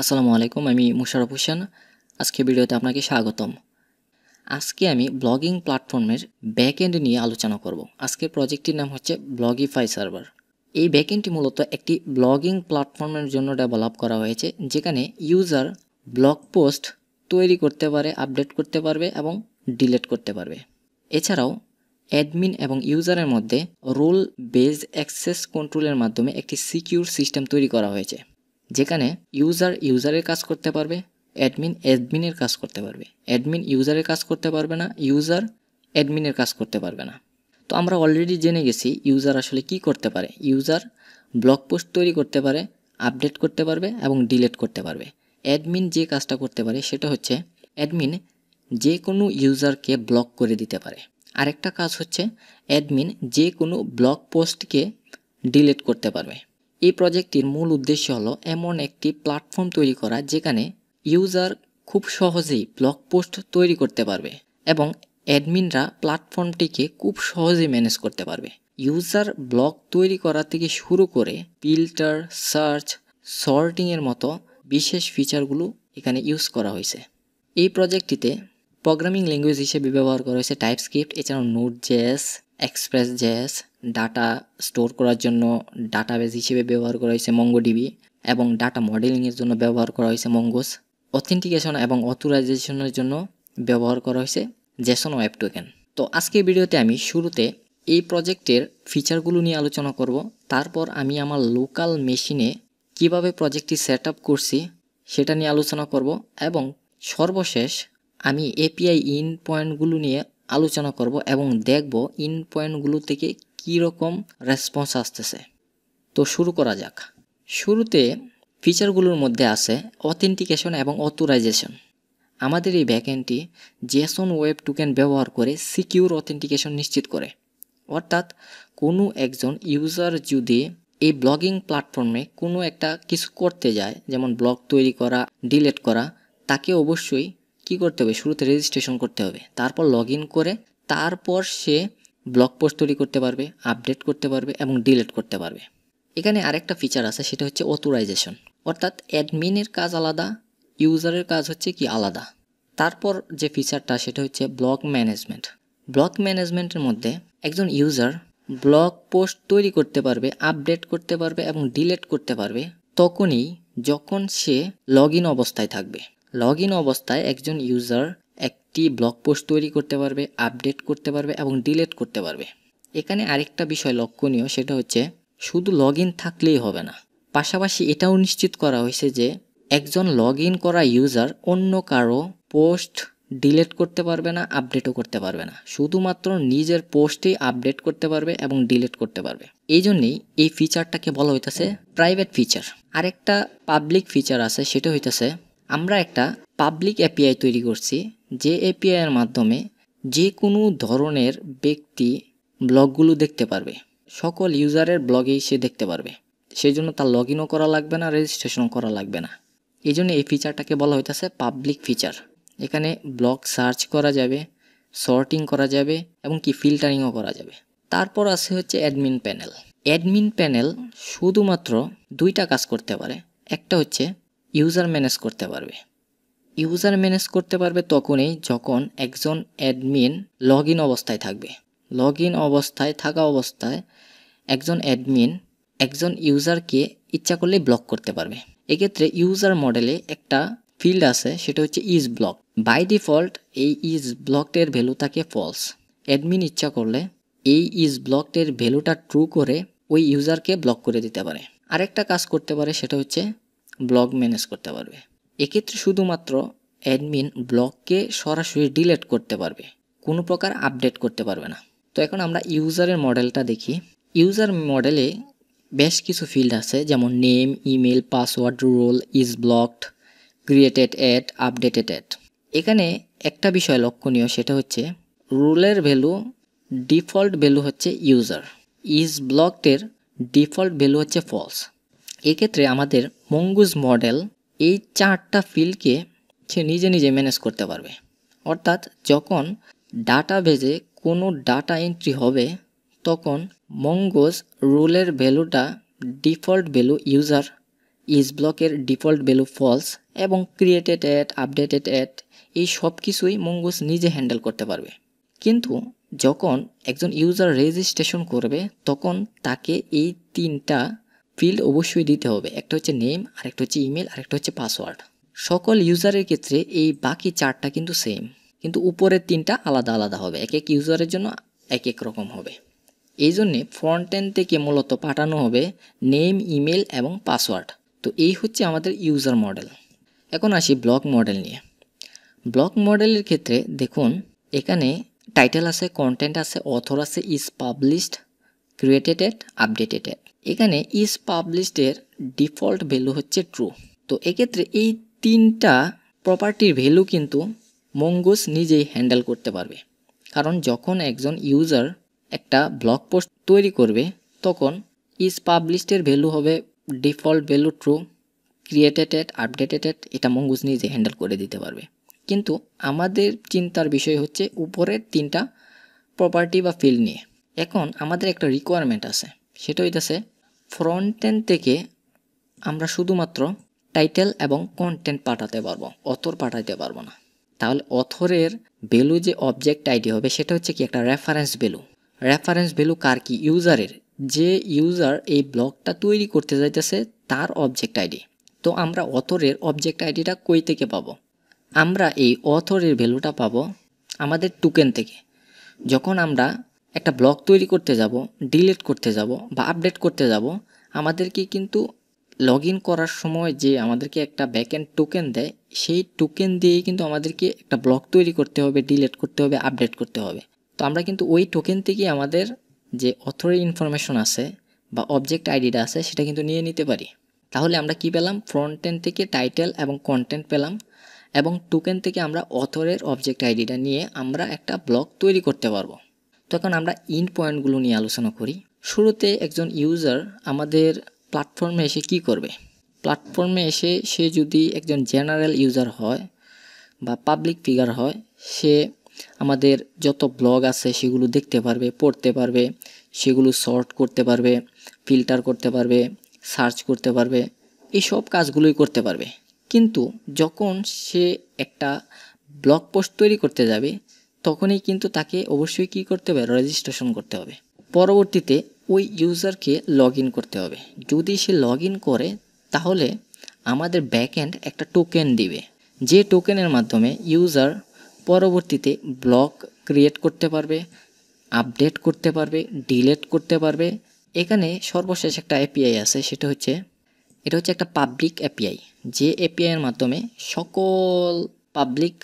আসসালামু আলাইকুম, আমি মুশাররফ হোসেন। আজকে ভিডিওতে আপনাকে স্বাগতম। আজকে আমি ব্লগিং প্ল্যাটফর্মের ব্যাকএন্ড নিয়ে আলোচনা করব। আজকের প্রজেক্টটির নাম হচ্ছে ব্লগিফাই সার্ভার। এই ব্যাকএন্ডটি মূলত একটি ব্লগিং প্ল্যাটফর্মের জন্য ডেভেলপ করা হয়েছে, যেখানে ইউজার ব্লগ পোস্ট তৈরি করতে পারে, আপডেট করতে পারবে এবং ডিলিট করতে পারবে। এছাড়াও অ্যাডমিন এবং ইউজারের মধ্যে রোল বেসড অ্যাক্সেস কন্ট্রোলের মাধ্যমে একটি সিকিউর সিস্টেম তৈরি করা হয়েছে, যেখানে ইউজারের কাজ করতে পারবে, অ্যাডমিনের কাজ করতে পারবে। অ্যাডমিন ইউজারের কাজ করতে পারবে না, ইউজার অ্যাডমিনের কাজ করতে পারবে না। তো আমরা অলরেডি জেনে গেছি ইউজার আসলে কি করতে পারে। ইউজার ব্লগ পোস্ট তৈরি করতে পারে, আপডেট করতে পারবে এবং ডিলিট করতে পারবে। অ্যাডমিন যে কাজটা করতে পারে সেটা হচ্ছে অ্যাডমিন যে কোনো ইউজারকে ব্লক করে দিতে পারে। আরেকটা কাজ হচ্ছে অ্যাডমিন যে কোনো ব্লগ পোস্টকে ডিলিট করতে পারবে। এই প্রজেক্টটির মূল উদ্দেশ্য হলো এমন একটি প্ল্যাটফর্ম তৈরি করা যেখানে ইউজার খুব সহজেই ব্লগ পোস্ট তৈরি করতে পারবে এবং অ্যাডমিনরা প্ল্যাটফর্মটিকে খুব সহজেই ম্যানেজ করতে পারবে। ইউজার ব্লগ তৈরি করা থেকে শুরু করে ফিল্টার, সার্চ, সর্টিংয়ের মতো বিশেষ ফিচারগুলো এখানে ইউজ করা হয়েছে। এই প্রজেক্টটিতে প্রোগ্রামিং ল্যাঙ্গুয়েজ হিসেবে ব্যবহার করা হয়েছে টাইপস্ক্রিপ্ট, এছাড়াও নোড.js, এক্সপ্রেস.js, ডাটা স্টোর করার জন্য ডাটাবেস হিসেবে ব্যবহার করা হয়েছে মঙ্গোডিবি এবং ডাটা মডেলিংয়ের জন্য ব্যবহার করা হয়েছে মঙ্গোস। অথেন্টিকেশন এবং অথরাইজেশনের জন্য ব্যবহার করা হয়েছে জেসন ওয়েব টোকেন। তো আজকের ভিডিওতে আমি শুরুতে এই প্রজেক্টের ফিচারগুলো নিয়ে আলোচনা করব। তারপর আমি আমার লোকাল মেশিনে কিভাবে প্রজেক্টটি সেট আপ করছি সেটা নিয়ে আলোচনা করব এবং সর্বশেষ আমি এপিআই ইন পয়েন্টগুলো নিয়ে আলোচনা করব এবং দেখব ইন পয়েন্টগুলো থেকে কী রকম রেসপন্স আসতেছে। তো শুরু করা যাক। শুরুতে ফিচারগুলোর মধ্যে আছে অথেন্টিকেশন এবং অথরাইজেশন। আমাদের এই ব্যাকএন্ডটি জেসন ওয়েব টোকেন ব্যবহার করে সিকিউর অথেন্টিকেশন নিশ্চিত করে। অর্থাৎ কোনো একজন ইউজার যদি এই ব্লগিং প্ল্যাটফর্মে কোনো একটা কিছু করতে যায়, যেমন ব্লগ তৈরি করা, ডিলিট করা, তাকে অবশ্যই কি করতে হবে, শুরুতে রেজিস্ট্রেশন করতে হবে। তারপর লগ ইন করে তারপর সে ব্লগ পোস্ট তৈরি করতে পারবে, আপডেট করতে পারবে এবং ডিলিট করতে পারবে। এখানে আরেকটা ফিচার আছে, সেটা হচ্ছে অথরাইজেশন। অর্থাৎ অ্যাডমিনের কাজ আলাদা, ইউজারের কাজ হচ্ছে কি আলাদা। তারপর যে ফিচারটা সেটা হচ্ছে ব্লগ ম্যানেজমেন্ট। ব্লগ ম্যানেজমেন্টের মধ্যে একজন ইউজার ব্লগ পোস্ট তৈরি করতে পারবে, আপডেট করতে পারবে এবং ডিলিট করতে পারবে তখনই যখন সে লগ ইন অবস্থায় থাকবে। লগ ইন অবস্থায় একজন ইউজার একটি ব্লগ পোস্ট তৈরি করতে পারবে, আপডেট করতে পারবে এবং ডিলিট করতে পারবে। এখানে আরেকটা বিষয় লক্ষণীয়, সেটা হচ্ছে শুধু লগ ইন থাকলেই হবে না, পাশাপাশি এটাও নিশ্চিত করা হয়েছে যে একজন লগ ইন করা ইউজার অন্য কারো পোস্ট ডিলিট করতে পারবে না, আপডেটও করতে পারবে না। শুধুমাত্র নিজের পোস্টেই আপডেট করতে পারবে এবং ডিলিট করতে পারবে। এই জন্যেই এই ফিচারটাকে বলা হইতেছে প্রাইভেট ফিচার। আরেকটা পাবলিক ফিচার আছে, সেটা হইতেছে আমরা একটা পাবলিক এপিআই তৈরি করছি, যে এপিআই এর মাধ্যমে যে কোনো ধরনের ব্যক্তি ব্লগগুলো দেখতে পারবে। সকল ইউজারের ব্লগেই সে দেখতে পারবে। সেই জন্য তার লগ ইনও করা লাগবে না, রেজিস্ট্রেশনও করা লাগবে না। এই জন্য এই ফিচারটাকে বলা হইতেছে পাবলিক ফিচার। এখানে ব্লগ সার্চ করা যাবে, সর্টিং করা যাবে এবং কি ফিল্টারিংও করা যাবে। তারপর আছে হচ্ছে অ্যাডমিন প্যানেল। অ্যাডমিন প্যানেল শুধুমাত্র দুইটা কাজ করতে পারে। একটা হচ্ছে ইউজার ম্যানেজ করতে পারবে। ইউজার ম্যানেজ করতে পারবে তখনই যখন একজন অ্যাডমিন লগ ইন অবস্থায় থাকবে। লগ ইন অবস্থায় থাকা অবস্থায় একজন অ্যাডমিন একজন ইউজারকে ইচ্ছা করলে ব্লক করতে পারবে। এক্ষেত্রে ইউজার মডেলে একটা ফিল্ড আছে, সেটা হচ্ছে ইজ ব্লক। বাই ডিফল্ট এই ইজ ব্লকটের ভ্যালু থাকে ফলস। অ্যাডমিন ইচ্ছা করলে এই ইজ ব্লকটের ভ্যালুটা ট্রু করে ওই ইউজারকে ব্লক করে দিতে পারে। আরেকটা কাজ করতে পারে, সেটা হচ্ছে ব্লগ ম্যানেজ করতে পারবে। এক্ষেত্রে শুধুমাত্র অ্যাডমিন ব্লককে সরাসরি ডিলিট করতে পারবে, কোনো প্রকার আপডেট করতে পারবে না। তো এখন আমরা ইউজারের মডেলটা দেখি। ইউজার মডেলে বেশ কিছু ফিল্ড আছে, যেমন name, email, password, role, is blocked, created at, updated at. এখানে একটা বিষয় লক্ষণীয়, সেটা হচ্ছে রোলের ভ্যালু ডিফল্ট ভ্যালু হচ্ছে ইউজার, ইজ ব্লকডের ডিফল্ট ভ্যালু হচ্ছে ফলস। এক্ষেত্রে আমাদের মঙ্গুজ মডেল এই চারটা ফিল্ডকে সে নিজে নিজে ম্যানেজ করতে পারবে। অর্থাৎ যখন ডাটাবেজে কোনো ডাটা এন্ট্রি হবে তখন মঙ্গোজ রোলের ভ্যালুটা ডিফল্ট ভ্যালু ইউজার, ইজ ব্লকের ডিফল্ট ভ্যালু ফলস এবং ক্রিয়েটেড অ্যাট, আপডেটেড অ্যাট এই সব কিছুই মঙ্গুস নিজে হ্যান্ডেল করতে পারবে। কিন্তু যখন একজন ইউজার রেজিস্ট্রেশন করবে তখন তাকে এই 3টা ফিল্ড অবশ্যই দিতে হবে। একটা হচ্ছে নেম, আরেকটা হচ্ছে ইমেল, আরেকটা হচ্ছে পাসওয়ার্ড। সকল ইউজারের ক্ষেত্রে এই বাকি 4টা কিন্তু সেম, কিন্তু উপরের 3টা আলাদা আলাদা হবে, এক এক ইউজারের জন্য এক এক রকম হবে। এই জন্যে ফ্রন্ট এন্ড থেকে মূলত পাঠানো হবে নেম, ইমেল এবং পাসওয়ার্ড। তো এই হচ্ছে আমাদের ইউজার মডেল। এখন আসি ব্লক মডেল নিয়ে। ব্লক মডেলের ক্ষেত্রে দেখুন এখানে টাইটেল আছে, কন্টেন্ট আছে, অথর আছে, is published, created at, updated at. এখানে ইজ পাবলিশডের ডিফল্ট ভ্যালু হচ্ছে ট্রু। তো এক্ষেত্রে এই 3টা প্রপার্টির ভ্যালু কিন্তু মঙ্গুস নিজেই হ্যান্ডেল করতে পারবে। কারণ যখন একজন ইউজার একটা ব্লগ পোস্ট তৈরি করবে তখন ইজ পাবলিশডের ভ্যালু হবে default value true, created at, updated এট এটা মঙ্গুস নিজে হ্যান্ডেল করে দিতে পারবে। কিন্তু আমাদের চিন্তার বিষয় হচ্ছে উপরের 3টা প্রপার্টি বা ফিল্ড নিয়ে। এখন আমাদের একটা রিকোয়ারমেন্ট আছে, সেটা হইতেছে ফ্রন্ট এন্ড থেকে আমরা শুধুমাত্র টাইটেল এবং কন্টেন্ট পাঠাতে পারবো, অথর পাঠাতে পারবো না। তাহলে অথরের ভ্যালু যে অবজেক্ট আইডি হবে সেটা হচ্ছে কি একটা রেফারেন্স ভ্যালু। রেফারেন্স ভ্যালু কার? কি ইউজারের, যে ইউজার এই ব্লগটা তৈরি করতে যাইতেছে তার অবজেক্ট আইডি। তো আমরা অথরের অবজেক্ট আইডিটা কই থেকে পাবো? আমরা এই অথরের ভ্যালুটা পাবো আমাদের টোকেন থেকে। যখন আমরা একটা ব্লগ তৈরি করতে যাব, ডিলিট করতে যাব বা আপডেট করতে যাব, আমাদেরকে কিন্তু লগ ইন করার সময় যে আমাদেরকে একটা ব্যাকএন্ড টোকেন দেয়, সেই টোকেন দিয়েই কিন্তু আমাদেরকে একটা ব্লগ তৈরি করতে হবে, ডিলিট করতে হবে, আপডেট করতে হবে। তো আমরা কিন্তু ওই টোকেন থেকেই আমাদের যে অথরের ইনফরমেশন আছে বা অবজেক্ট আইডিটা আছে সেটা কিন্তু নিয়ে নিতে পারি। তাহলে আমরা কি পেলাম? ফ্রন্ট এন্ড থেকে টাইটেল এবং কন্টেন্ট পেলাম এবং টোকেন থেকে আমরা অথরের অবজেক্ট আইডিটা নিয়ে আমরা একটা ব্লগ তৈরি করতে পারবো। তো এখন আমরা ইন্ড পয়েন্টগুলো নিয়ে আলোচনা করি। শুরুতে একজন ইউজার আমাদের প্ল্যাটফর্মে এসে কি করবে? প্ল্যাটফর্মে এসে সে যদি একজন জেনারেল ইউজার হয় বা পাবলিক ফিগার হয়, সে আমাদের যত ব্লগ আছে সেগুলো দেখতে পারবে, পড়তে পারবে, সেগুলো সর্ট করতে পারবে, ফিল্টার করতে পারবে, সার্চ করতে পারবে, এই সব কাজগুলোই করতে পারবে। কিন্তু যখন সে একটা ব্লগ পোস্ট তৈরি করতে যাবে তখনই কিন্তু তাকে অবশ্যই কী করতে হবে? রেজিস্ট্রেশন করতে হবে। পরবর্তীতে ওই ইউজারকে লগ ইন করতে হবে। যদি সে লগ ইন করে তাহলে আমাদের ব্যাকএন্ড একটা টোকেন দিবে, যে টোকেনের মাধ্যমে ইউজার পরবর্তীতে ব্লগ ক্রিয়েট করতে পারবে, আপডেট করতে পারবে, ডিলিট করতে পারবে। এখানে সর্বশেষ একটা এপিআই আছে, সেটা হচ্ছে এটা হচ্ছে একটা পাবলিক এপিআই, যে এপিআইয়ের মাধ্যমে সকল পাবলিক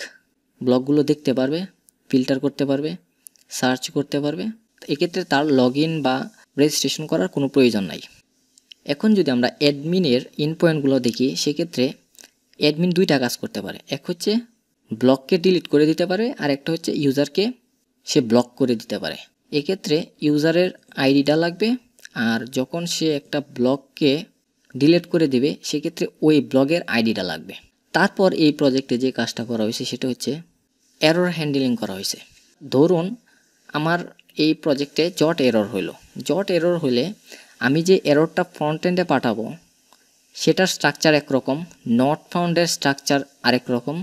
ব্লগগুলো দেখতে পারবে, ফিল্টার করতে পারবে, সার্চ করতে পারবে। এক্ষেত্রে তার লগ ইন বা রেজিস্ট্রেশন করার কোনো প্রয়োজন নাই। এখন যদি আমরা অ্যাডমিনের ইন পয়েন্টগুলো দেখি, সেক্ষেত্রে অ্যাডমিন 2টা কাজ করতে পারে। এক হচ্ছে ব্লককে ডিলিট করে দিতে পারে, আর একটা হচ্ছে ইউজারকে সে ব্লক করে দিতে পারে। এক্ষেত্রে ইউজারের আইডিটা লাগবে, আর যখন সে একটা ব্লগকে ডিলিট করে দিবে সেক্ষেত্রে ওই ব্লগের আইডিটা লাগবে। তারপর এই প্রজেক্টে যে কাজটা করা হয়েছে সেটা হচ্ছে এরর হ্যান্ডেলিং করা হয়েছে। ধরুন আমার এই প্রজেক্টে জট এরর হইল। জট এরর হলে আমি যে এররটা ফ্রন্ট এন্ডে পাঠাবো সেটার স্ট্রাকচার একরকম, নট ফাউন্ডের স্ট্রাকচার আরেক রকম,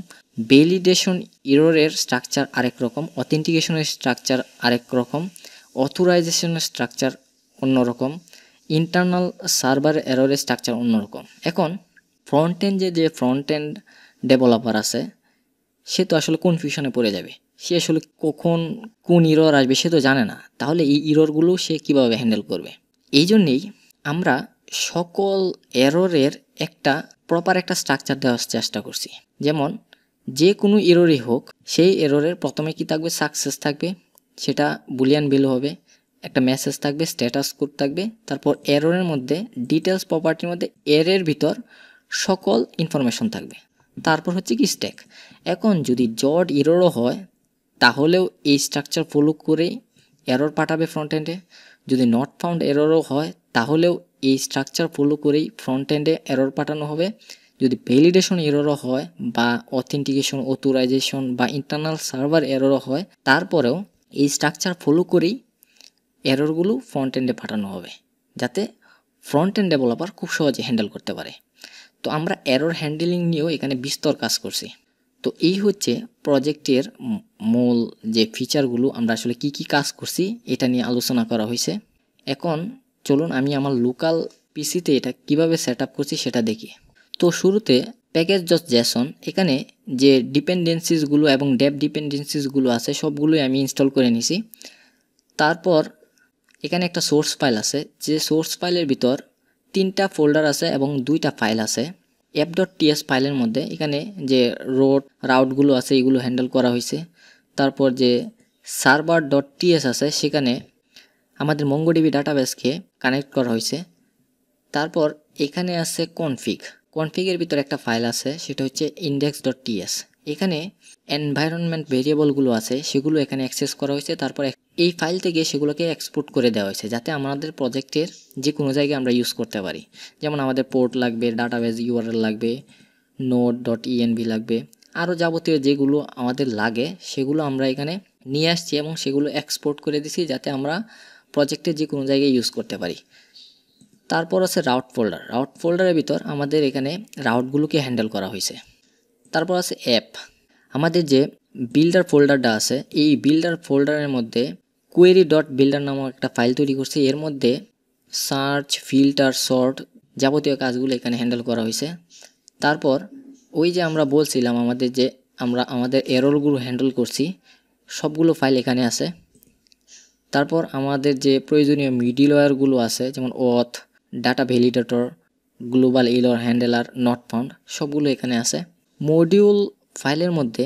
ভ্যালিডেশন এররের স্ট্রাকচার আরেক রকম, অথেন্টিকেশনের স্ট্রাকচার আরেক রকম, অথরাইজেশনের স্ট্রাকচার অন্যরকম, ইন্টারনাল সার্ভার এররের স্ট্রাকচার অন্যরকম। এখন ফ্রন্ট এন্ড যে ফ্রন্ট এন্ড ডেভেলপার আছে সে তো আসলে কনফিউশনে পড়ে যাবে, সে আসলে কখন কোন ইরর আসবে সে তো জানে না। তাহলে এই ইররগুলো সে কিভাবে হ্যান্ডেল করবে? এই জন্যেই আমরা সকল এররের একটা প্রপার একটা স্ট্রাকচার দেওয়ার চেষ্টা করছি। যেমন যে কোনো এররই হোক, সেই এররের প্রথমে কি থাকবে? সাকসেস থাকবে, সেটা বুলিয়ান ভ্যালু হবে, একটা মেসেজ থাকবে, স্ট্যাটাস কোড থাকবে, তারপর এররের মধ্যে ডিটেলস প্রপার্টির মধ্যে এরের ভিতর সকল ইনফরমেশন থাকবে, তারপর হচ্ছে কি স্ট্যাক। এখন যদি জট এররও হয় তাহলেও এই স্ট্রাকচার ফলো করেই এরর পাঠাবে ফ্রন্ট এন্ডে। যদি নট ফাউন্ড এররও হয় তাহলেও এই স্ট্রাকচার ফলো করেই ফ্রন্ট এন্ডে এরর পাঠানো হবে। যদি ভ্যালিডেশন এররও হয় বা অথেন্টিকেশন, অথরাইজেশন বা ইন্টারনাল সার্ভার এররও হয় তারপরেও এই স্ট্রাকচার ফলো করেই এররগুলো ফ্রন্ট এন্ডে পাঠানো হবে, যাতে ফ্রন্ট এন্ড ডেভেলপার খুব সহজে হ্যান্ডেল করতে পারে। তো আমরা এরর হ্যান্ডেলিং নিয়েও এখানে বিস্তর কাজ করছি। তো এই হচ্ছে প্রজেক্টের মূল যে ফিচারগুলো, আমরা আসলে কি কি কাজ করছি এটা নিয়ে আলোচনা করা হয়েছে। এখন চলুন আমি আমার লোকাল পিসিতে এটা কিভাবে সেট আপ করছি সেটা দেখি। তো শুরুতে প্যাকেজ ডট জেসন, এখানে যে ডিপেন্ডেন্সিসগুলো এবং ডেপ ডিপেন্ডেন্সিসগুলো আছে সবগুলোই আমি ইনস্টল করে নিছি। তারপর এখানে একটা সোর্স ফাইল আছে, যে সোর্স ফাইলের ভিতর 3টা ফোল্ডার আছে এবং 2টা ফাইল আছে। app.ts ফাইলের মধ্যে এখানে যে রাউটগুলো আছে এগুলো হ্যান্ডেল করা হয়েছে। তারপর যে server.ts আছে সেখানে আমাদের MongoDB ডাটাবেসকে কানেক্ট করা হয়েছে। তারপর এখানে আছে কনফিগের ভিতর একটা ফাইল আছে, সেটা হচ্ছে index.ts। এখানে এনভায়রনমেন্ট ভেরিয়েবলগুলো আছে সেগুলো এখানে অ্যাক্সেস করা হয়েছে। তারপর এই ফাইল থেকে সেগুলোকে এক্সপোর্ট করে দেওয়া হয়েছে যাতে আমাদের প্রজেক্টের যে কোনো জায়গায় আমরা ইউজ করতে পারি। যেমন আমাদের পোর্ট লাগবে, ডাটাবেস ইউআরএল লাগবে, node.env লাগবে, আরও যাবতীয় যেগুলো আমাদের লাগে সেগুলো আমরা এখানে নিয়ে আসছি এবং সেগুলো এক্সপোর্ট করে দিছি যাতে আমরা প্রজেক্টের যে কোনো জায়গায় ইউজ করতে পারি। তারপর আছে রাউট ফোল্ডারের ভিতর আমাদের এখানে রাউটগুলোকে হ্যান্ডেল করা হয়েছে। তারপর আছে অ্যাপ, আমাদের যে বিল্ডার ফোল্ডারটা আছে এই বিল্ডার ফোল্ডারের মধ্যে query.builder নামক একটা ফাইল তৈরি করছি। এর মধ্যে সার্চ, ফিল্টার, সর্ট যাবতীয় কাজগুলো এখানে হ্যান্ডেল করা হয়েছে। তারপর ওই যে আমরা বলছিলাম আমরা আমাদের এররগুলো হ্যান্ডেল করছি সবগুলো ফাইল এখানে আছে। তারপর আমাদের যে প্রয়োজনীয় মিডলওয়্যারগুলো আছে যেমন auth, data validator, global error handler, not found সবগুলো এখানে আছে। মডিউল ফাইলের মধ্যে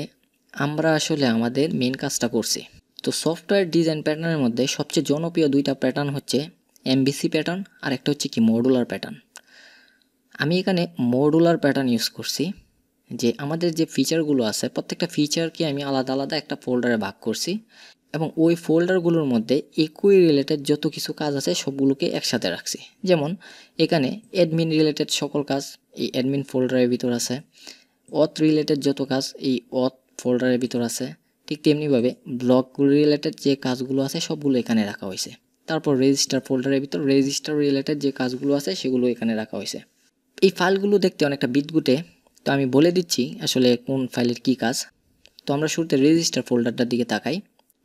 আমরা আসলে আমাদের মেন কাজটা করছি। তো সফটওয়্যার ডিজাইন প্যাটার্নের মধ্যে সবচেয়ে জনপ্রিয় 2টা প্যাটার্ন হচ্ছে MVC প্যাটার্ন আর একটা হচ্ছে কি মডুলার প্যাটার্ন। আমি এখানে মডুলার প্যাটার্ন ইউজ করছি। যে আমাদের যে ফিচারগুলো আছে প্রত্যেকটা ফিচারকে আমি আলাদা আলাদা একটা ফোল্ডারে ভাগ করছি এবং ওই ফোল্ডারগুলোর মধ্যে একই রিলেটেড যত কিছু কাজ আছে সবগুলোকে একসাথে রাখছি। যেমন এখানে অ্যাডমিন রিলেটেড সকল কাজ এই অ্যাডমিন ফোল্ডারের ভিতর আছে, অথ রিলেটেড যত কাজ এই অথ ফোল্ডারের ভিতর আছে। ঠিক তেমনিভাবে ব্লগ রিলেটেড যে কাজগুলো আছে সবগুলো এখানে রাখা হয়েছে। তারপর রেজিস্টার ফোল্ডারের ভিতর রেজিস্টার রিলেটেড যে কাজগুলো আছে সেগুলো এখানে রাখা হয়েছে। এই ফাইলগুলো দেখতে অনেকটা বিদঘুটে, তো আমি বলে দিচ্ছি আসলে কোন ফাইলের কি কাজ। তো আমরা শুরুতে রেজিস্টার ফোল্ডারটার দিকে তাকাই।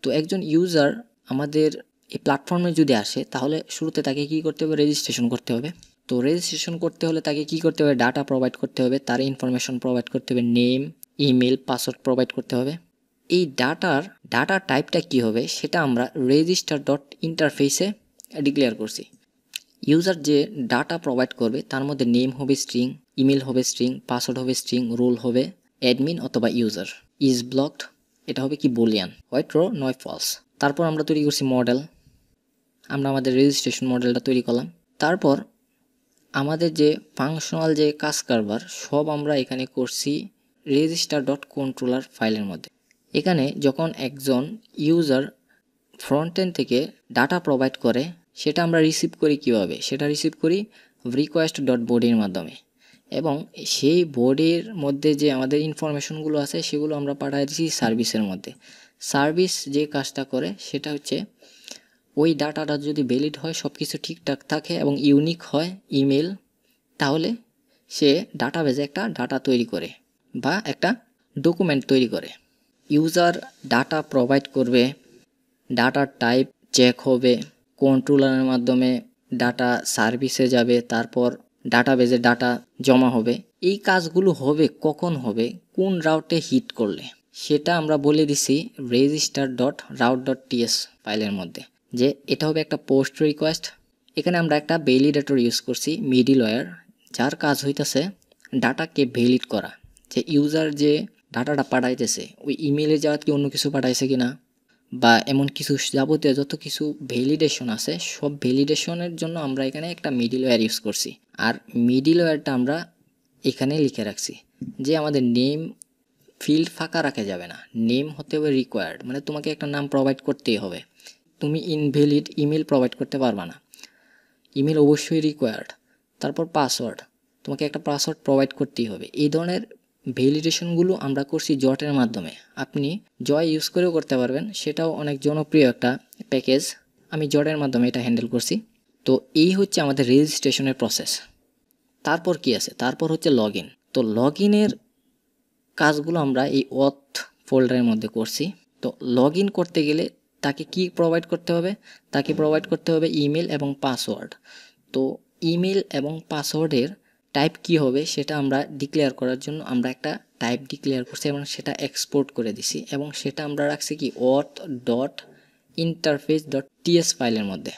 তো একজন ইউজার আমাদের এই প্ল্যাটফর্মে যদি আসে তাহলে শুরুতে তাকে কি করতে হবে, রেজিস্ট্রেশন করতে হবে। তো রেজিস্ট্রেশন করতে হলে তাকে কি করতে হবে, ডাটা প্রোভাইড করতে হবে, তার ইনফরমেশন প্রোভাইড করতে হবে, নেম, ইমেল, পাসওয়ার্ড প্রোভাইড করতে হবে। এই ডাটা টাইপটা কি হবে সেটা আমরা register.interface ডিক্লেয়ার করছি। ইউজার যে ডাটা প্রোভাইড করবে তার মধ্যে নেম হবে স্ট্রিং, ইমেল হবে স্ট্রিং, পাসওয়ার্ড হবে স্ট্রিং, রোল হবে অ্যাডমিন অথবা ইউজার, ইজ ব্লকড এটা হবে কি বুলিয়ান, হোয়াইট ট্রু নয় ফলস। তারপর আমরা তৈরি করছি মডেল, আমরা আমাদের রেজিস্ট্রেশন মডেলটা তৈরি করলাম। তারপর আমাদের যে ফাংশনাল যে কাজ কারবার সব আমরা এখানে করছি register.controller ফাইলের মধ্যে। এখানে যখন একজন ইউজার ফ্রন্ট এন্ড থেকে ডাটা প্রোভাইড করে সেটা আমরা রিসিভ করি কিভাবে, সেটা রিসিভ করি request.body-র মাধ্যমে এবং সেই বডির মধ্যে যে আমাদের ইনফরমেশনগুলো আছে সেগুলো আমরা পাঠিয়ে দিচ্ছি সার্ভিসের মধ্যে। সার্ভিস যে কাজটা করে সেটা হচ্ছে ওই ডাটাটা যদি ভ্যালিড হয়, সব কিছু ঠিকঠাক থাকে এবং ইউনিক হয় ইমেল, তাহলে সে ডাটাবেজে একটা ডাটা তৈরি করে বা একটা ডকুমেন্ট তৈরি করে। ইউজার ডাটা প্রোভাইড করবে, ডাটার টাইপ চেক হবে, কন্ট্রোলারের মাধ্যমে ডাটা সার্ভিসে যাবে, তারপর ডাটাবেজে ডাটা জমা হবে। এই কাজগুলো হবে কখন হবে, কোন রাউটে হিট করলে সেটা আমরা বলে দিছি register.route.ts ফাইলের মধ্যে, যে এটা হবে একটা পোস্ট রিকোয়েস্ট। এখানে আমরা একটা ভ্যালিডেটর ইউজ করছি মিডলওয়্যার, যার কাজ হইতেছে ডাটাকে ভ্যালিড করা, যে ইউজার যে ডাটাটা পাঠাইতেছে ওই ইমেলে যাওয়া কি অন্য কিছু পাঠাইছে কিনা বা এমন কিছু যাবতীয় যত কিছু ভ্যালিডেশন আছে সব ভ্যালিডেশনের জন্য আমরা এখানে একটা মিডলওয়্যার ইউজ করছি। আর মিডলওয়্যারটা আমরা এখানে লিখে রাখছি যে আমাদের নেম ফিল্ড ফাঁকা রাখা যাবে না, নেম হতে হবে রিকোয়ার্ড, মানে তোমাকে একটা নাম প্রোভাইড করতেই হবে, তুমি ইনভ্যালিড ইমেল প্রোভাইড করতে পারবা না, ইমেল অবশ্যই রিকোয়ার্ড। তারপর পাসওয়ার্ড, তোমাকে একটা পাসওয়ার্ড প্রোভাইড করতেই হবে। এই ধরনের ভ্যালিডেশনগুলো আমরা করছি জটের মাধ্যমে। আপনি জয় ইউজ করেও করতে পারবেন, সেটাও অনেক জনপ্রিয় একটা প্যাকেজ। আমি জটের মাধ্যমে এটা হ্যান্ডেল করছি। তো এই হচ্ছে আমাদের রেজিস্ট্রেশনের প্রসেস। তারপর কি আছে, তারপর হচ্ছে লগ ইন। তো লগ ইনের কাজগুলো আমরা এই অথ ফোল্ডারের মধ্যে করছি। তো লগ ইন করতে গেলে তাকে কি প্রোভাইড করতে হবে, তাকে প্রোভাইড করতে হবে ইমেল এবং পাসওয়ার্ড। তো ইমেল এবং পাসওয়ার্ডের টাইপ কি হবে সেটা আমরা ডিক্লেয়ার করার জন্য আমরা একটা টাইপ ডিক্লেয়ার করছি এবং সেটা এক্সপোর্ট করে দিছি, এবং সেটা আমরা রাখছি কি অথ ডট ইন্টারফেস ডট টিএস ফাইলের মধ্যে।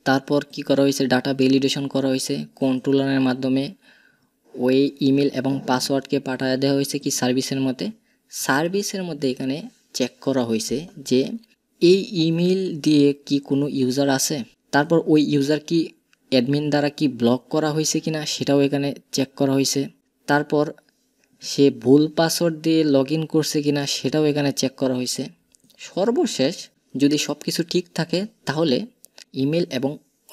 তারপর কি করা হয়েছে, ডাটা ভ্যালিডেশন করা হয়েছে কন্ট্রোলারের মাধ্যমে। ওই ইমেল এবং পাসওয়ার্ডকে পাঠিয়ে দেওয়া হয়েছে কি সার্ভিসের মধ্যে এখানে চেক করা হয়েছে যে এই ইমেল দিয়ে কি কোনো ইউজার আছে, তারপর ওই ইউজার কি অ্যাডমিন দ্বারা কি ব্লক করা হয়েছে কিনা সেটাও এখানে চেক করা হয়েছে। তারপর সে ভুল পাসওয়ার্ড দিয়ে লগ ইন করছে কিনা সেটাও এখানে চেক করা হয়েছে। সর্বশেষ যদি সব কিছু ঠিক থাকে তাহলে ইমেল এবং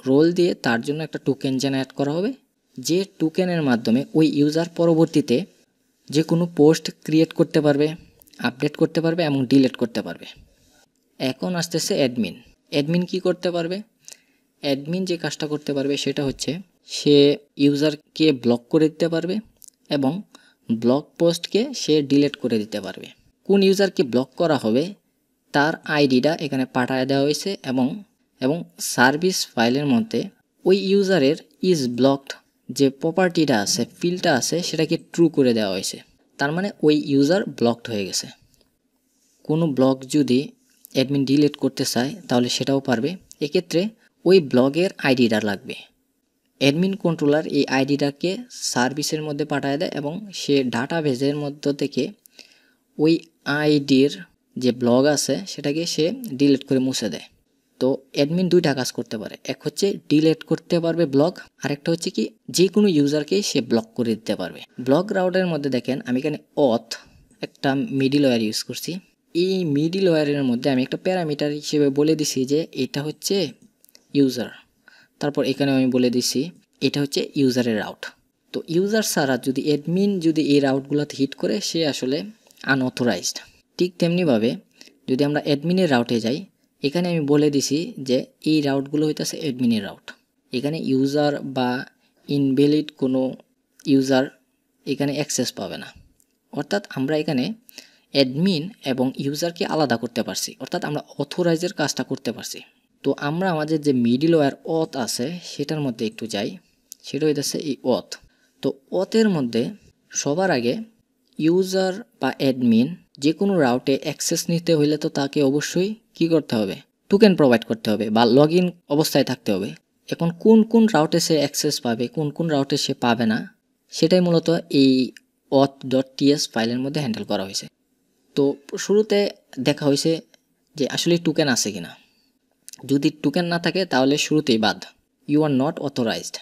রোল দিয়ে তার জন্য একটা টোকেন জেনারেট করা হবে, যে টোকেনের মাধ্যমে ওই ইউজার পরবর্তীতে যে কোনো পোস্ট ক্রিয়েট করতে পারবে, আপডেট করতে পারবে এবং ডিলিট করতে পারবে। এখন আসতেছে অ্যাডমিন কি করতে পারবে। অ্যাডমিন যে কাজটা করতে পারবে সেটা হচ্ছে সে ইউজারকে ব্লক করে দিতে পারবে এবং ব্লক পোস্টকে সে ডিলিট করে দিতে পারবে। কোন ইউজারকে ব্লক করা হবে তার আইডিটা এখানে পাঠিয়ে দেওয়া হয়েছে এবং সার্ভিস ফাইলের মধ্যে ওই ইউজারের ইজ ব্লকড যে প্রপার্টিটা আছে, ফিল্ডটা আছে, সেটাকে ট্রু করে দেওয়া হয়েছে। তার মানে ওই ইউজার ব্লকড হয়ে গেছে। কোনো ব্লক যদি অ্যাডমিন ডিলিট করতে চায় তাহলে সেটাও পারবে। এক্ষেত্রে ওই ব্লগের আইডিটা লাগবে। অ্যাডমিন কন্ট্রোলার এই আইডিটাকে সার্ভিসের মধ্যে পাঠিয়ে দেয় এবং সে ডাটাবেজের মধ্য থেকে ওই আইডির যে ব্লগ আছে সেটাকে সে ডিলিট করে মুছে দেয়। তো অ্যাডমিন দুইটা কাজ করতে পারে, এক হচ্ছে ডিলিট করতে পারবে ব্লগ, আরেকটা হচ্ছে কি যে কোনো ইউজারকেই সে ব্লক করে দিতে পারবে। ব্লক রাউটের মধ্যে দেখেন আমি এখানে অথ একটা মিডিল ওয়্যার ইউজ করছি। এই মিডিল ওয়্যারের মধ্যে আমি একটা প্যারামিটার হিসেবে বলে দিছি যে এটা হচ্ছে ইউজার, তারপর এখানে আমি বলে দিছি এটা হচ্ছে ইউজারের রাউট। তো ইউজার ছাড়া যদি অ্যাডমিন যদি এই রাউটগুলোতে হিট করে সে আসলে আনঅথরাইজড। ঠিক তেমনিভাবে যদি আমরা অ্যাডমিনের রাউটে যাই, এখানে আমি বলে দিছি যে এই রাউটগুলো হইতেছে অ্যাডমিনের রাউট। এখানে ইউজার বা ইনভ্যালিড কোনো ইউজার এখানে অ্যাক্সেস পাবে না। অর্থাৎ আমরা এখানে অ্যাডমিন এবং ইউজারকে আলাদা করতে পারছি, অর্থাৎ আমরা অথরাইজের কাজটা করতে পারছি। তো আমরা আমাদের যে মিডিল ওয়্যার অথ আছে সেটার মধ্যে একটু যাই, সেটা হইতেছে এই অথ। তো অথের মধ্যে সবার আগে ইউজার বা অ্যাডমিন যে কোনো রাউটে অ্যাক্সেস নিতে হইলে তো তাকে অবশ্যই কি করতে হবে, টোকেন প্রোভাইড করতে হবে বা লগ ইন অবস্থায় থাকতে হবে। এখন কোন কোন রাউটে সে অ্যাক্সেস পাবে, কোন কোন রাউটে সে পাবে না, সেটাই মূলত এই auth.ts ফাইলের মধ্যে হ্যান্ডেল করা হয়েছে। তো শুরুতে দেখা হয়েছে যে আসলে টোকেন আছে কিনা। যদি টোকেন না থাকে তাহলে শুরুতেই বাদ, ইউ আর নট অথরাইজড।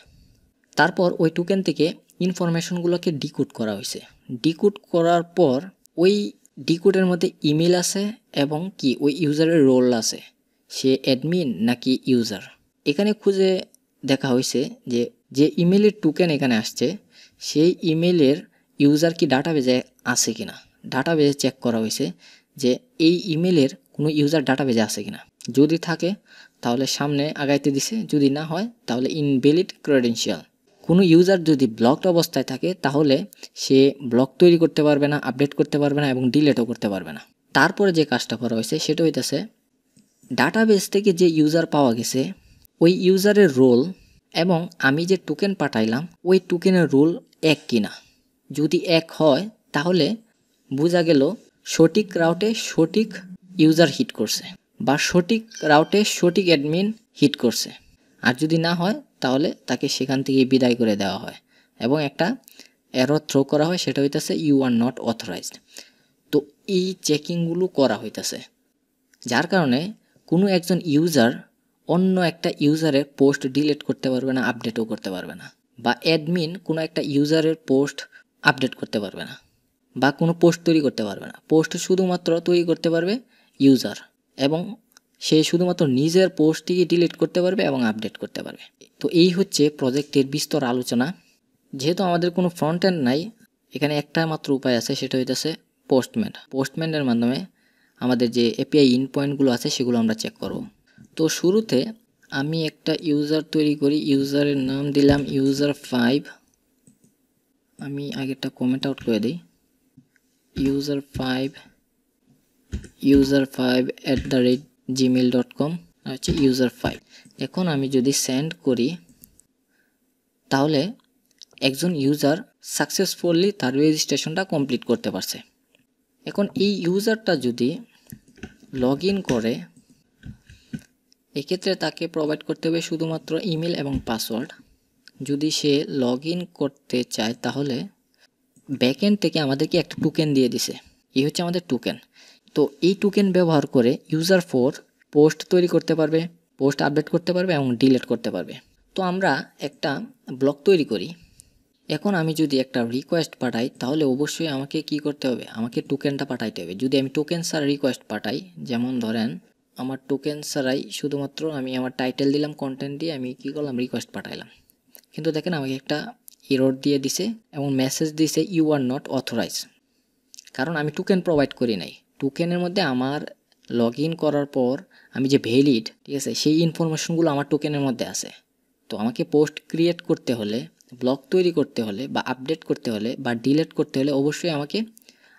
তারপর ওই টোকেন থেকে ইনফরমেশনগুলোকে ডিকোড করা হয়েছে। ডিকোড করার পর ওই ডিকোডের মধ্যে ইমেল আছে এবং কি ওই ইউজারের রোল আছে, সে অ্যাডমিন নাকি ইউজার। এখানে খুঁজে দেখা হয়েছে যে যে ইমেলের টোকেন এখানে আসছে সেই ইমেলের ইউজার কি ডাটাবেজে আছে কিনা। ডাটাবেজে চেক করা হয়েছে যে এই ইমেলের কোনো ইউজার ডাটাবেজে আছে কিনা। যদি থাকে তাহলে সামনে আগাইতে দিছে, যদি না হয় তাহলে ইনভ্যালিড ক্রেডেনশিয়াল। কোনো ইউজার যদি ব্লকড অবস্থায় থাকে তাহলে সে ব্লক তৈরি করতে পারবে না, আপডেট করতে পারবে না এবং ডিলিটও করতে পারবে না। তারপরে যে কাজটা করা হয়েছে সেটা হইতেছে ডাটাবেস থেকে যে ইউজার পাওয়া গেছে ওই ইউজারের রোল এবং আমি যে টোকেন পাঠাইলাম ওই টোকেনের রোল এক কিনা। যদি এক হয় তাহলে বোঝা গেল সঠিক রাউটে সঠিক ইউজার হিট করছে বা সঠিক রাউটে সঠিক অ্যাডমিন হিট করছে। আর যদি না হয় তাহলে তাকে সেখান থেকে বিদায় করে দেওয়া হয় এবং একটা এরর থ্রো করা হয়, সেটা হইতেছে ইউ আর নট অথরাইজড। তো এই চেকিংগুলো করা হইতেছে, যার কারণে কোনো একজন ইউজার অন্য একটা ইউজারের পোস্ট ডিলিট করতে পারবে না, আপডেটও করতে পারবে না, বা অ্যাডমিন কোনো একটা ইউজারের পোস্ট আপডেট করতে পারবে না বা কোনো পোস্ট তৈরি করতে পারবে না। পোস্ট শুধুমাত্র তৈরি করতে পারবে ইউজার এবং সে শুধুমাত্র নিজের পোস্টটিকে ডিলিট করতে পারবে এবং আপডেট করতে পারবে। তো এই হচ্ছে প্রজেক্টের বিস্তর আলোচনা। যেহেতু আমাদের কোনো ফ্রন্ট এন্ড নাই, এখানে একটা মাত্র উপায় আছে, সেটা হইতেছে পোস্টম্যানের মাধ্যমে আমাদের যে এপিআই ইন পয়েন্টগুলো আছে সেগুলো আমরা চেক করব। তো শুরুতে আমি একটা ইউজার তৈরি করি, ইউজারের নাম দিলাম user5। আমি আগেরটা কমেন্ট আউট করে দিই, user5@gmail.com হচ্ছে user5। এখন আমি যদি সেন্ড করি তাহলে একজন ইউজার সাকসেসফুলি তার রেজিস্ট্রেশনটা কমপ্লিট করতে পারছে। এখন এই ইউজারটা যদি লগ ইন করে, এক্ষেত্রে তাকে প্রোভাইড করতে হবে শুধুমাত্র ইমেল এবং পাসওয়ার্ড। যদি সে লগ ইন করতে চায় তাহলে ব্যাকএন্ড থেকে আমাদেরকে একটা টোকেন দিয়ে দিছে, এই হচ্ছে আমাদের টোকেন। তো এই টোকেন ব্যবহার করে user4 পোস্ট তৈরি করতে পারবে, পোস্ট আপডেট করতে পারবে এবং ডিলিট করতে পারবে। তো আমরা একটা ব্লগ তৈরি করি। এখন আমি যদি একটা রিকোয়েস্ট পাঠাই তাহলে অবশ্যই আমাকে কি করতে হবে, আমাকে টোকেনটা পাঠাইতে হবে। যদি আমি টোকেন ছাড়া রিকোয়েস্ট পাঠাই, যেমন ধরেন আমার টোকেন ছাড়াই শুধুমাত্র আমি আমার টাইটেল দিলাম, কন্টেন্ট দিয়ে আমি কি করলাম, রিকোয়েস্ট পাঠাইলাম, কিন্তু দেখেন আমাকে একটা এরর দিয়ে দিছে এবং মেসেজ দিছে ইউ আর নট অথরাইজ, কারণ আমি টোকেন প্রোভাইড করি নাই। টোকেনের মধ্যে আমার লগ ইন করার পর আমি যে ভ্যালিড, ঠিক আছে, সেই ইনফরমেশনগুলো আমার টোকেনের মধ্যে আছে। তো আমাকে পোস্ট ক্রিয়েট করতে হলে, ব্লগ তৈরি করতে হলে বা আপডেট করতে হলে বা ডিলিট করতে হলে অবশ্যই আমাকে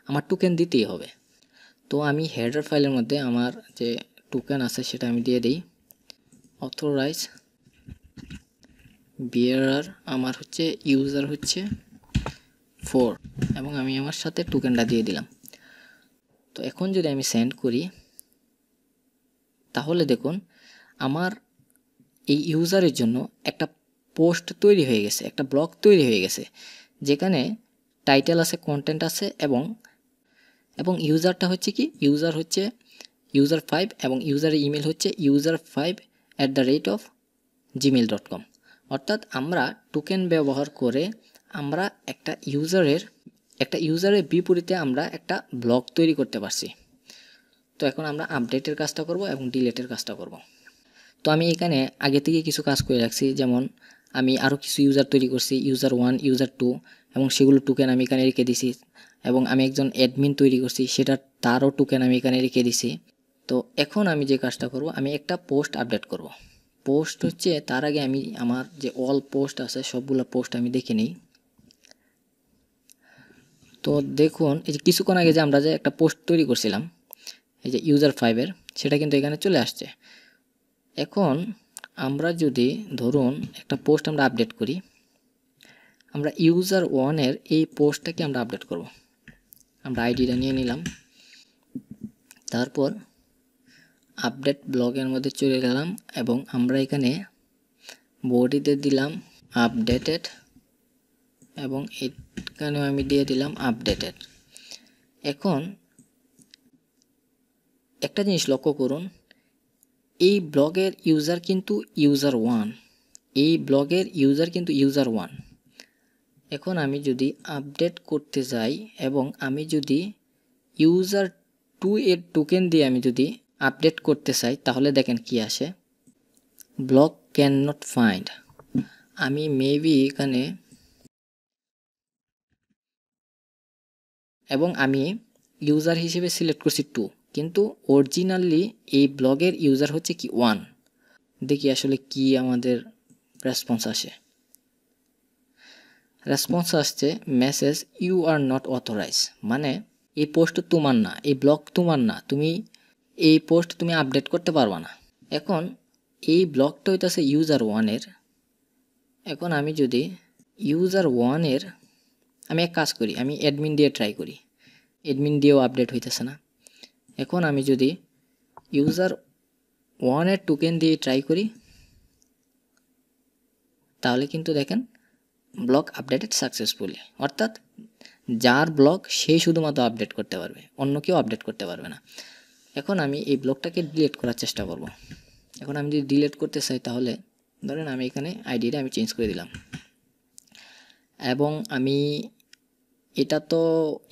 আমার টোকেন দিতেই হবে। তো আমি হেডার ফাইলের মধ্যে আমার যে টোকেন আছে সেটা আমি দিয়ে দিই, অথরাইজ বিয়ারার আমার হচ্ছে ইউজার হচ্ছে 4 এবং আমি আমার সাথে টোকেনটা দিয়ে দিলাম। তো এখন যদি আমি সেন্ড করি তাহলে দেখুন আমার এই ইউজারের জন্য একটা পোস্ট তৈরি হয়ে গেছে, একটা ব্লগ তৈরি হয়ে গেছে, যেখানে টাইটেল আছে, কন্টেন্ট আছে এবং ইউজারটা হচ্ছে কি, ইউজার হচ্ছে user5 এবং ইউজারের ইমেল হচ্ছে user5@gmail.com। অর্থাৎ আমরা টোকেন ব্যবহার করে আমরা একটা ইউজারের বিপরীতে আমরা একটা ব্লগ তৈরি করতে পারছি। তো এখন আমরা আপডেটের কাজটা করব এবং ডিলিটের কাজটা করব। তো আমি এখানে আগে থেকে কিছু কাজ করে রাখছি, যেমন আমি আরও কিছু ইউজার তৈরি করছি, user1 user2, এবং সেগুলো টোকেন আমি এখানে রেখে দিছি। এবং আমি একজন অ্যাডমিন তৈরি করছি, তারও টোকেন আমি এখানে রেখে দিছি। তো এখন আমি যে কাজটা করব, আমি একটা পোস্ট আপডেট করব। পোস্ট হচ্ছে, তার আগে আমি আমার যে অল পোস্ট আছে সবগুলো পোস্ট আমি দেখে নিই। তো দেখুন এই যে কিছুক্ষণ আগে যে আমরা যে একটা পোস্ট তৈরি করছিলাম এই যে user5-এর, সেটা কিন্তু এখানে চলে আসছে। এখন আমরা যদি ধরুন একটা পোস্ট আমরা আপডেট করি, আমরা user1-এর এই পোস্টটাকে আমরা আপডেট করব। আমরা আইডিটা নিয়ে নিলাম, তারপর আপডেট ব্লগের মধ্যে চলে গেলাম এবং আমরা এখানে বডিতে দিলাম আপডেটেড এবং এখানেও আমি দিয়ে দিলাম আপডেটেড। এখন একটা জিনিস লক্ষ্য করুন, এই ব্লগের ইউজার কিন্তু user1, এই ব্লগের ইউজার কিন্তু user1। এখন আমি যদি আপডেট করতে যাই এবং আমি যদি user2 এর টোকেন দিয়ে আমি যদি আপডেট করতে চাই তাহলে দেখেন কি আসে, ব্লগ ক্যান নট ফাইন্ড। আমি মেবি এখানে এবং আমি ইউজার হিসেবে সিলেক্ট করছি 2, কিন্তু অরিজিনালি এই ব্লগের ইউজার হচ্ছে কি 1। দেখি আসলে কি আমাদের রেসপন্স আসে। রেসপন্স আসছে message you are not authorize, মানে এই পোস্ট তোমার না, এই ব্লগ তোমার না, তুমি এই পোস্ট তুমি আপডেট করতে পারবা না। এখন এই ব্লগটা হইতেছে user1-এর। এখন আমি যদি user1-এর, আমি এক কাজ করি, আমি অ্যাডমিন দিয়ে ট্রাই করি, অ্যাডমিন দিয়েও আপডেট হইতেছে না। এখন আমি যদি user1-এর টোকেন দিয়ে ট্রাই করি তাহলে কিন্তু দেখেন ব্লগ আপডেটেড সাকসেসফুলি, অর্থাৎ যার ব্লগ সেই শুধুমাত্র আপডেট করতে পারবে, অন্য কেউ আপডেট করতে পারবে না। এখন আমি এই ব্লগটাকে ডিলিট করার চেষ্টা করব। এখন আমি যদি ডিলিট করতে চাই তাহলে ধরেন আমি এখানে আইডিটা আমি চেঞ্জ করে দিলাম এবং আমি এটা তো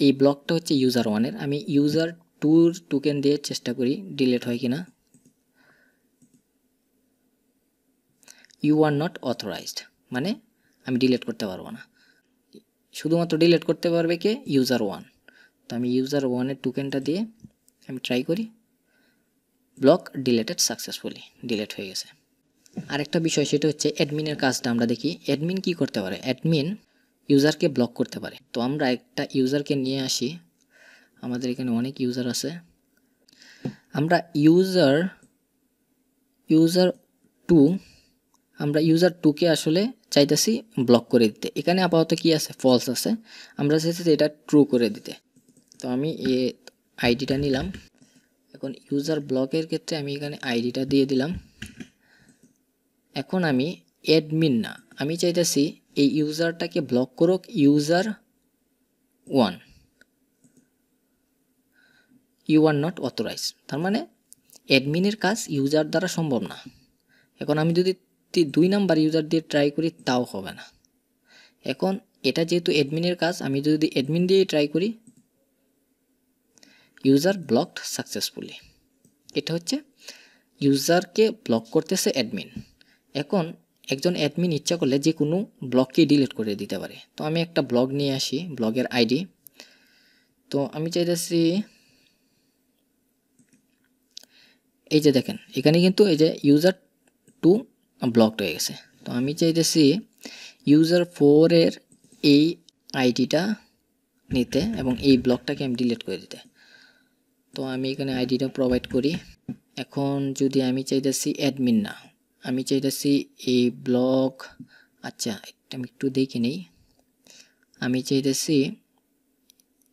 এই ব্লগটা হচ্ছে user1-এর, আমি user2-র টোকেন দিয়ে চেষ্টা করি ডিলিট হয় কিনা। ইউ আর নট অথরাইজড, মানে আমি ডিলিট করতে পারবো না, শুধুমাত্র ডিলিট করতে পারবে কে, user1। তো আমি user1-এর টোকেনটা দিয়ে আমি ট্রাই করি, ব্লগ ডিলিটেড সাকসেসফুলি, ডিলিট হয়ে গেছে। আরেকটা বিষয় সেটা হচ্ছে অ্যাডমিনের কাজটা আমরা দেখি। অ্যাডমিন কি করতে পারে? অ্যাডমিন ইউজারকে ব্লক করতে পারে। তো আমরা একটা ইউজারকে নিয়ে আসি, আমাদের এখানে অনেক ইউজার আছে। আমরা ইউজার 2 আমরা ইউজার 2কে আসলে চাইতেছি ব্লক করে দিতে। এখানে আপাতত কি আছে? ফলস আছে। আমরা চাইতেছি এটা ট্রু করে দিতে। তো আমি আইডিটা নিলাম। এখন ইউজার ব্লকের ক্ষেত্রে আমি এখানে আইডিটা দিয়ে দিলাম। এখন আমি অ্যাডমিন না, আমি চাইতেছি এই ইউজারটাকে ব্লক করুক user 1, you are not authorize. তার মানে অ্যাডমিনের কাজ ইউজার দ্বারা সম্ভব না। এখন আমি যদি 2 নাম্বার ইউজার দিয়ে ট্রাই করি তাও হবে না। এখন এটা যেহেতু অ্যাডমিনের কাজ, আমি যদি অ্যাডমিন দিয়ে ট্রাই করি, ইউজার ব্লকড সাকসেসফুলি। এটা হচ্ছে ইউজারকে ব্লক করতেছে অ্যাডমিন। এখন একজন অ্যাডমিন ইচ্ছা করলে যে কোনো ব্লককে ডিলিট করে দিতে পারে। তো আমি একটা ব্লগ নিয়ে আসি, ব্লগের আইডি। তো আমি চাইতেছি এই যে দেখেন এখানে কিন্তু এই যে ইউজার 2 ব্লকড হয়ে গেছে। তো আমি চাইতেছি ইউজার 4 এর এই আইডিটা নিতে এবং এই ব্লকটাকে আমি ডিলিট করে দিতে। তো আমি এখানে আইডিটা প্রোভাইড করি। এখন যদি আমি চাইতেছি অ্যাডমিন না, আমি চাইতেছি এই ব্লক, আচ্ছা আমি একটু দেখে নেই। আমি চাইতেছি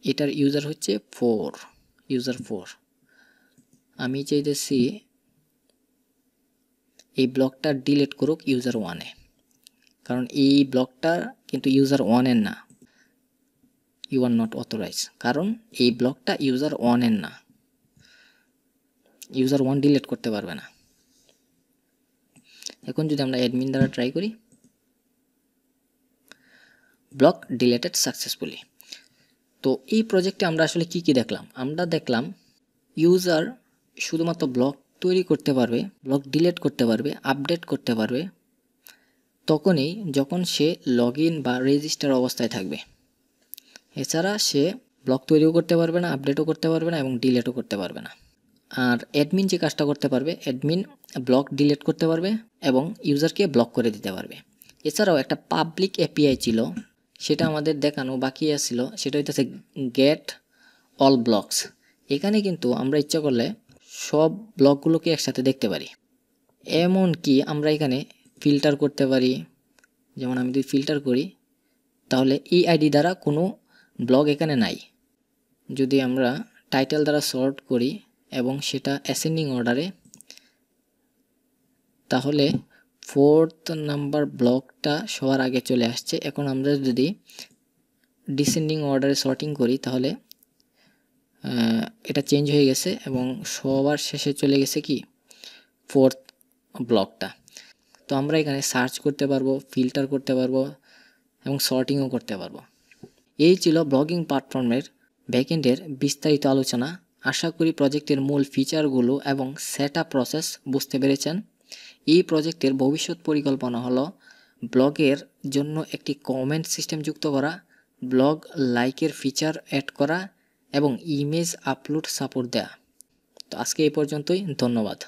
এটার ইউজার হচ্ছে 4, ইউজার 4। আমি চাইতেছি এই ব্লকটা ডিলিট করুক ইউজার 1-এ, কারণ এই ব্লকটা কিন্তু ইউজার 1-এর না, ইউ আর নট অথরাইজ। কারণ এই ব্লকটা ইউজার 1-এর না, ইউজার 1 ডিলিট করতে পারবে না। এখন যদি আমরা অ্যাডমিন দ্বারা ট্রাই করি, ব্লক ডিলিটেড সাকসেসফুলি। তো এই প্রজেক্টে আমরা আসলে কি দেখলাম? আমরা দেখলাম ইউজার শুধুমাত্র ব্লক তৈরি করতে পারবে, ব্লক ডিলিট করতে পারবে, আপডেট করতে পারবে তখনই যখন সে লগ ইন বা রেজিস্টার অবস্থায় থাকবে। এছাড়া সে ব্লক তৈরিও করতে পারবে না, আপডেটও করতে পারবে না এবং ডিলিটও করতে পারবে না। আর অ্যাডমিন যে কাজটা করতে পারবে, অ্যাডমিন ব্লক ডিলিট করতে পারবে এবং ইউজারকে ব্লক করে দিতে পারবে। এছাড়াও একটা পাবলিক এপিআই ছিল, সেটা আমাদের দেখানো বাকি আছিল, সেটা হইতেছে গেট অল ব্লকস। এখানে কিন্তু আমরা ইচ্ছা করলে সব ব্লকগুলোকে একসাথে দেখতে পারি। এমনকি আমরা এখানে ফিল্টার করতে পারি। যেমন আমি যদি ফিল্টার করি তাহলে এই আইডি দ্বারা কোনো ব্লগ এখানে নাই। যদি আমরা টাইটেল দ্বারা সর্ট করি এবং সেটা অ্যাসেন্ডিং অর্ডারে, তাহলে 4th নাম্বার ব্লকটা সবার আগে চলে আসছে। এখন আমরা যদি ডিসেন্ডিং অর্ডারে সর্টিং করি তাহলে এটা চেঞ্জ হয়ে গেছে এবং সবার শেষে চলে গেছে কি 4th ব্লকটা। তো আমরা এখানে সার্চ করতে পারবো, ফিল্টার করতে পারবো এবং সর্টিংও করতে পারবো। এই ছিল ব্লগিং প্ল্যাটফর্মের ব্যাকএন্ডের বিস্তারিত আলোচনা। আশা করি প্রজেক্টের মূল ফিচারগুলো এবং সেটআপ প্রসেস বুঝতে পেরেছেন। এই প্রজেক্টের ভবিষ্যৎ পরিকল্পনা হলো ব্লগের জন্য একটি কমেন্ট সিস্টেম যুক্ত করা, ব্লগ লাইকের ফিচার অ্যাড করা এবং ইমেজ আপলোড সাপোর্ট দেয়া। তো আজকে এই পর্যন্তই, ধন্যবাদ।